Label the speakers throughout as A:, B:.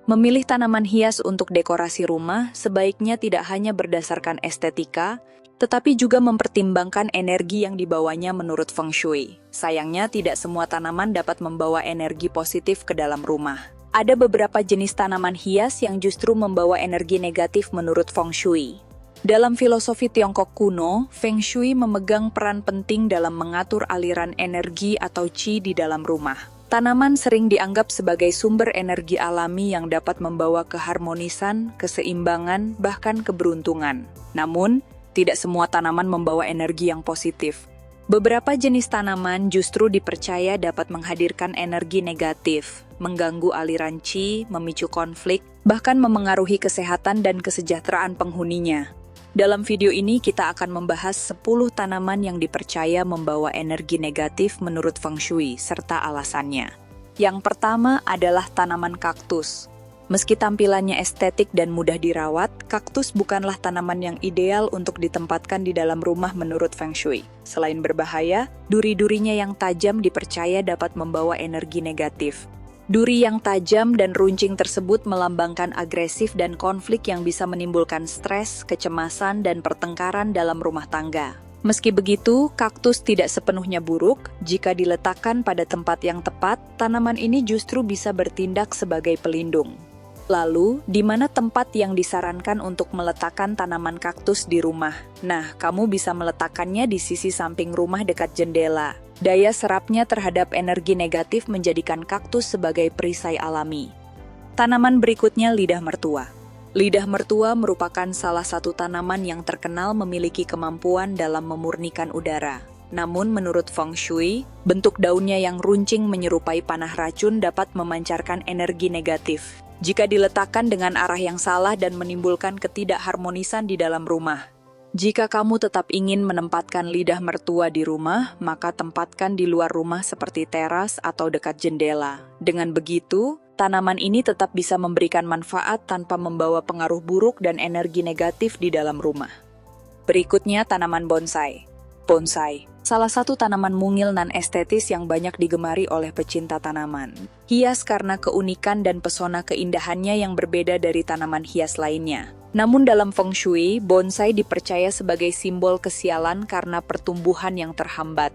A: Memilih tanaman hias untuk dekorasi rumah sebaiknya tidak hanya berdasarkan estetika, tetapi juga mempertimbangkan energi yang dibawanya menurut Feng Shui. Sayangnya, tidak semua tanaman dapat membawa energi positif ke dalam rumah. Ada beberapa jenis tanaman hias yang justru membawa energi negatif menurut Feng Shui. Dalam filosofi Tiongkok kuno, Feng Shui memegang peran penting dalam mengatur aliran energi atau qi di dalam rumah. Tanaman sering dianggap sebagai sumber energi alami yang dapat membawa keharmonisan, keseimbangan, bahkan keberuntungan. Namun, tidak semua tanaman membawa energi yang positif. Beberapa jenis tanaman justru dipercaya dapat menghadirkan energi negatif, mengganggu aliran qi, memicu konflik, bahkan memengaruhi kesehatan dan kesejahteraan penghuninya. Dalam video ini kita akan membahas 10 tanaman yang dipercaya membawa energi negatif menurut Feng Shui, serta alasannya. Yang pertama adalah tanaman kaktus. Meski tampilannya estetik dan mudah dirawat, kaktus bukanlah tanaman yang ideal untuk ditempatkan di dalam rumah menurut Feng Shui. Selain berbahaya, duri-durinya yang tajam dipercaya dapat membawa energi negatif. Duri yang tajam dan runcing tersebut melambangkan agresif dan konflik yang bisa menimbulkan stres, kecemasan, dan pertengkaran dalam rumah tangga. Meski begitu, kaktus tidak sepenuhnya buruk. Jika diletakkan pada tempat yang tepat, tanaman ini justru bisa bertindak sebagai pelindung. Lalu, di mana tempat yang disarankan untuk meletakkan tanaman kaktus di rumah? Nah, kamu bisa meletakkannya di sisi samping rumah dekat jendela. Daya serapnya terhadap energi negatif menjadikan kaktus sebagai perisai alami. Tanaman berikutnya lidah mertua. Lidah mertua merupakan salah satu tanaman yang terkenal memiliki kemampuan dalam memurnikan udara. Namun menurut Feng Shui, bentuk daunnya yang runcing menyerupai panah racun dapat memancarkan energi negatif jika diletakkan dengan arah yang salah dan menimbulkan ketidakharmonisan di dalam rumah. Jika kamu tetap ingin menempatkan lidah mertua di rumah, maka tempatkan di luar rumah seperti teras atau dekat jendela. Dengan begitu, tanaman ini tetap bisa memberikan manfaat tanpa membawa pengaruh buruk dan energi negatif di dalam rumah. Berikutnya tanaman bonsai. Bonsai, salah satu tanaman mungil non-estetis yang banyak digemari oleh pecinta tanaman. Hias karena keunikan dan pesona keindahannya yang berbeda dari tanaman hias lainnya. Namun dalam Feng Shui, bonsai dipercaya sebagai simbol kesialan karena pertumbuhan yang terhambat.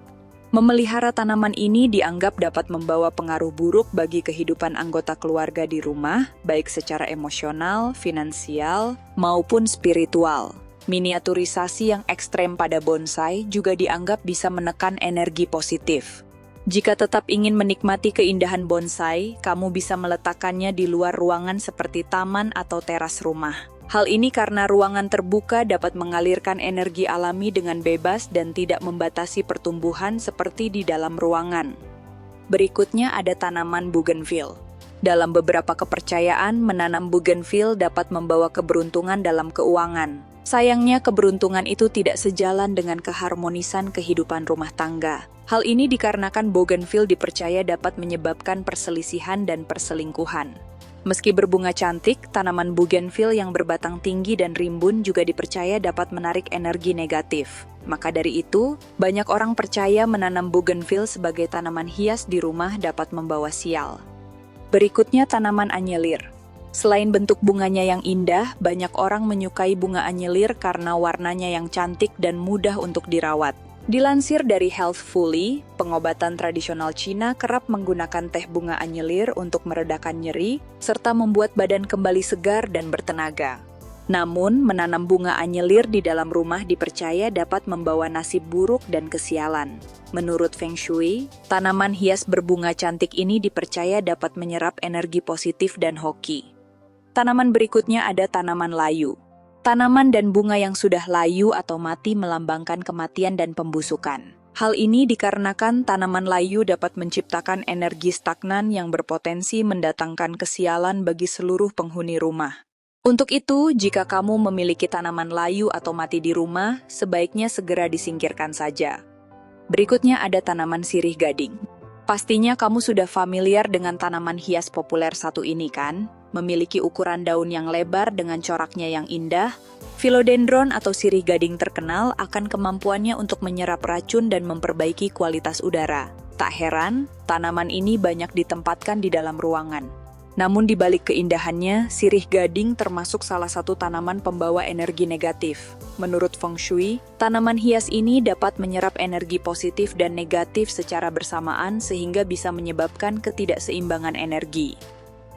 A: Memelihara tanaman ini dianggap dapat membawa pengaruh buruk bagi kehidupan anggota keluarga di rumah, baik secara emosional, finansial, maupun spiritual. Miniaturisasi yang ekstrem pada bonsai juga dianggap bisa menekan energi positif. Jika tetap ingin menikmati keindahan bonsai, kamu bisa meletakkannya di luar ruangan seperti taman atau teras rumah. Hal ini karena ruangan terbuka dapat mengalirkan energi alami dengan bebas dan tidak membatasi pertumbuhan seperti di dalam ruangan. Berikutnya ada tanaman bougainville. Dalam beberapa kepercayaan, menanam bougainville dapat membawa keberuntungan dalam keuangan. Sayangnya, keberuntungan itu tidak sejalan dengan keharmonisan kehidupan rumah tangga. Hal ini dikarenakan bougainville dipercaya dapat menyebabkan perselisihan dan perselingkuhan. Meski berbunga cantik, tanaman bougainville yang berbatang tinggi dan rimbun juga dipercaya dapat menarik energi negatif. Maka dari itu, banyak orang percaya menanam bougainville sebagai tanaman hias di rumah dapat membawa sial. Berikutnya tanaman anyelir. Selain bentuk bunganya yang indah, banyak orang menyukai bunga anyelir karena warnanya yang cantik dan mudah untuk dirawat. Dilansir dari Healthfully, pengobatan tradisional Cina kerap menggunakan teh bunga anyelir untuk meredakan nyeri, serta membuat badan kembali segar dan bertenaga. Namun, menanam bunga anyelir di dalam rumah dipercaya dapat membawa nasib buruk dan kesialan. Menurut Feng Shui, tanaman hias berbunga cantik ini dipercaya dapat menyerap energi positif dan hoki. Tanaman berikutnya ada tanaman layu. Tanaman dan bunga yang sudah layu atau mati melambangkan kematian dan pembusukan. Hal ini dikarenakan tanaman layu dapat menciptakan energi stagnan yang berpotensi mendatangkan kesialan bagi seluruh penghuni rumah. Untuk itu, jika kamu memiliki tanaman layu atau mati di rumah, sebaiknya segera disingkirkan saja. Berikutnya ada tanaman sirih gading. Pastinya kamu sudah familiar dengan tanaman hias populer satu ini kan? Memiliki ukuran daun yang lebar dengan coraknya yang indah, philodendron atau sirih gading terkenal akan kemampuannya untuk menyerap racun dan memperbaiki kualitas udara. Tak heran, tanaman ini banyak ditempatkan di dalam ruangan. Namun di balik keindahannya, sirih gading termasuk salah satu tanaman pembawa energi negatif. Menurut Feng Shui, tanaman hias ini dapat menyerap energi positif dan negatif secara bersamaan sehingga bisa menyebabkan ketidakseimbangan energi.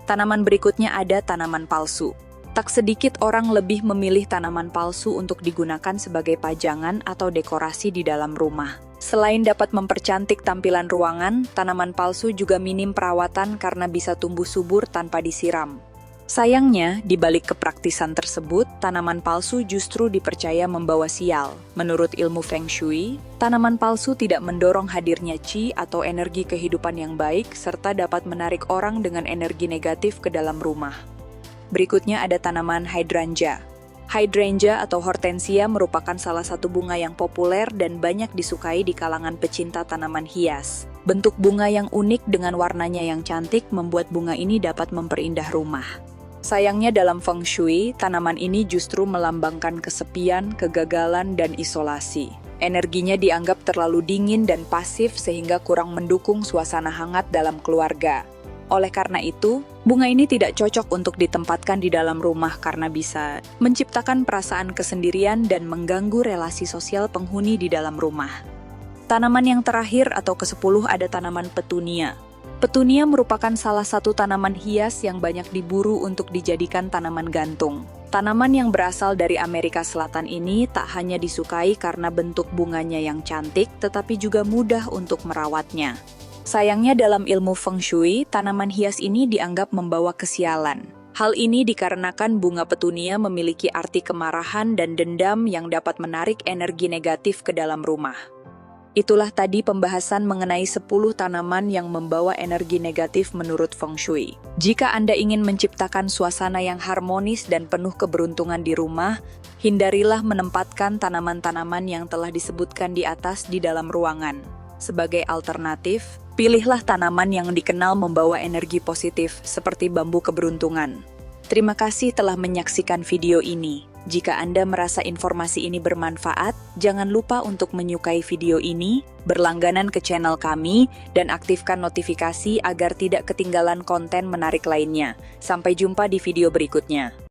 A: Tanaman berikutnya ada tanaman palsu. Tak sedikit orang lebih memilih tanaman palsu untuk digunakan sebagai pajangan atau dekorasi di dalam rumah. Selain dapat mempercantik tampilan ruangan, tanaman palsu juga minim perawatan karena bisa tumbuh subur tanpa disiram. Sayangnya, di balik kepraktisan tersebut, tanaman palsu justru dipercaya membawa sial. Menurut ilmu Feng Shui, tanaman palsu tidak mendorong hadirnya qi atau energi kehidupan yang baik, serta dapat menarik orang dengan energi negatif ke dalam rumah. Berikutnya ada tanaman hydrangea. Hydrangea atau hortensia merupakan salah satu bunga yang populer dan banyak disukai di kalangan pecinta tanaman hias. Bentuk bunga yang unik dengan warnanya yang cantik membuat bunga ini dapat memperindah rumah. Sayangnya dalam Feng Shui, tanaman ini justru melambangkan kesepian, kegagalan, dan isolasi. Energinya dianggap terlalu dingin dan pasif sehingga kurang mendukung suasana hangat dalam keluarga. Oleh karena itu, bunga ini tidak cocok untuk ditempatkan di dalam rumah karena bisa menciptakan perasaan kesendirian dan mengganggu relasi sosial penghuni di dalam rumah. Tanaman yang terakhir atau ke-10 ada tanaman petunia. Petunia merupakan salah satu tanaman hias yang banyak diburu untuk dijadikan tanaman gantung. Tanaman yang berasal dari Amerika Selatan ini tak hanya disukai karena bentuk bunganya yang cantik, tetapi juga mudah untuk merawatnya. Sayangnya dalam ilmu Feng Shui, tanaman hias ini dianggap membawa kesialan. Hal ini dikarenakan bunga petunia memiliki arti kemarahan dan dendam yang dapat menarik energi negatif ke dalam rumah. Itulah tadi pembahasan mengenai 10 tanaman yang membawa energi negatif menurut Feng Shui. Jika Anda ingin menciptakan suasana yang harmonis dan penuh keberuntungan di rumah, hindarilah menempatkan tanaman-tanaman yang telah disebutkan di atas di dalam ruangan. Sebagai alternatif, pilihlah tanaman yang dikenal membawa energi positif seperti bambu keberuntungan. Terima kasih telah menyaksikan video ini. Jika Anda merasa informasi ini bermanfaat, jangan lupa untuk menyukai video ini, berlangganan ke channel kami, dan aktifkan notifikasi agar tidak ketinggalan konten menarik lainnya. Sampai jumpa di video berikutnya.